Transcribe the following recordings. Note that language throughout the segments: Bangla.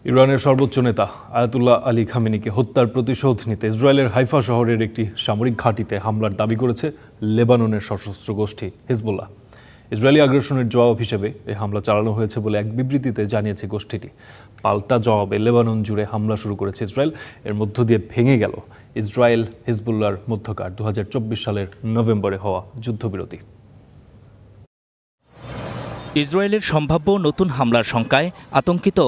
ইরানের সর্বোচ্চ নেতা আয়াতুল্লাহ আলী খামেনিকে হত্যার প্রতিশোধ নিতে ইসরায়েলের হাইফা শহরের একটি সামরিক ঘাঁটিতে হামলার দাবি করেছে লেবাননের সশস্ত্র গোষ্ঠী হিজবুল্লাহ। ইসরায়েলি আগ্রাসনের জবাব হিসেবে এই হামলা চালানো হয়েছে বলে এক বিবৃতিতে জানিয়েছে গোষ্ঠীটি। পাল্টা জবাবে লেবানন জুড়ে হামলা শুরু করেছে ইসরায়েল। এর মধ্য দিয়ে ভেঙে গেল ইসরায়েল হিজবুল্লাহর মধ্যকার ২০২৪ সালের নভেম্বরে হওয়া যুদ্ধবিরতি। ইসরায়েলের সম্ভাব্য নতুন হামলার শঙ্কায় আতঙ্কিত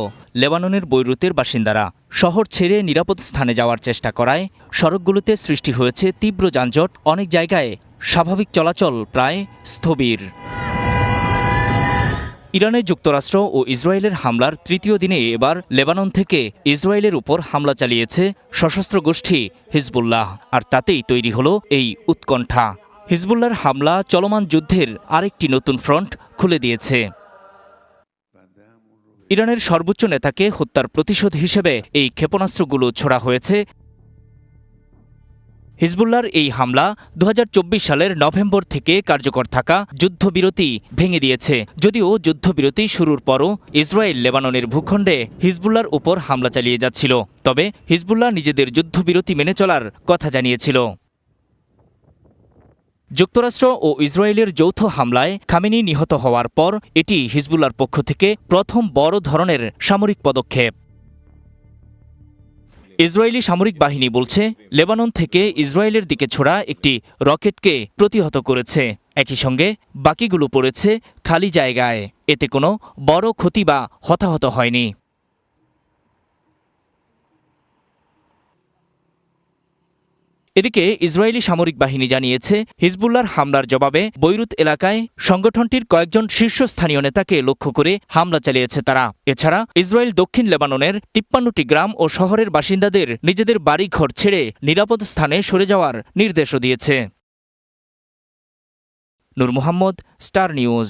লেবাননের বৈরুতের বাসিন্দারা। শহর ছেড়ে নিরাপদ স্থানে যাওয়ার চেষ্টা করায় সড়কগুলোতে সৃষ্টি হয়েছে তীব্র যানজট, অনেক জায়গায় স্বাভাবিক চলাচল প্রায় স্থবির। ইরানে যুক্তরাষ্ট্র ও ইসরায়েলের হামলার তৃতীয় দিনে এবার লেবানন থেকে ইসরায়েলের উপর হামলা চালিয়েছে সশস্ত্র গোষ্ঠী হিজবুল্লাহ, আর তাতেই তৈরি হলো এই উৎকণ্ঠা। হিজবুল্লাহর হামলা চলমান যুদ্ধের আরেকটি নতুন ফ্রন্ট খুলে দিয়েছে। ইরানের সর্বোচ্চ নেতাকে হত্যার প্রতিশোধ হিসেবে এই ক্ষেপণাস্ত্রগুলো ছোড়া হয়েছে। হিজবুল্লাহর এই হামলা ২০২৪ সালের নভেম্বর থেকে কার্যকর থাকা যুদ্ধবিরতি ভেঙে দিয়েছে। যদিও যুদ্ধবিরতি শুরুর পরও ইসরায়েল লেবাননের ভূখণ্ডে হিজবুল্লাহর উপর হামলা চালিয়ে যাচ্ছিল। তবে হিজবুল্লাহ নিজেদের যুদ্ধবিরতি মেনে চলার কথা জানিয়েছিল। যুক্তরাষ্ট্র ও ইসরায়েলের যৌথ হামলায় খামেনি নিহত হওয়ার পর এটি হিজবুল্লাহর পক্ষ থেকে প্রথম বড় ধরনের সামরিক পদক্ষেপ। ইসরায়েলি সামরিক বাহিনী বলছে, লেবানন থেকে ইসরায়েলের দিকে ছোড়া একটি রকেটকে প্রতিহত করেছে। একই সঙ্গে বাকিগুলো পড়েছে খালি জায়গায়। এতে কোনো বড় ক্ষতি বা হতাহত হয়নি। এদিকে ইসরায়েলি সামরিক বাহিনী জানিয়েছে, হিজবুল্লাহর হামলার জবাবে বৈরুত এলাকায় সংগঠনটির কয়েকজন শীর্ষস্থানীয় নেতাকে লক্ষ্য করে হামলা চালিয়েছে তারা। এছাড়া ইসরায়েল দক্ষিণ লেবাননের ৫৩টি গ্রাম ও শহরের বাসিন্দাদের নিজেদের বাড়িঘর ছেড়ে নিরাপদ স্থানে সরে যাওয়ার নির্দেশও দিয়েছে। নূর মোহাম্মদ, স্টার নিউজ।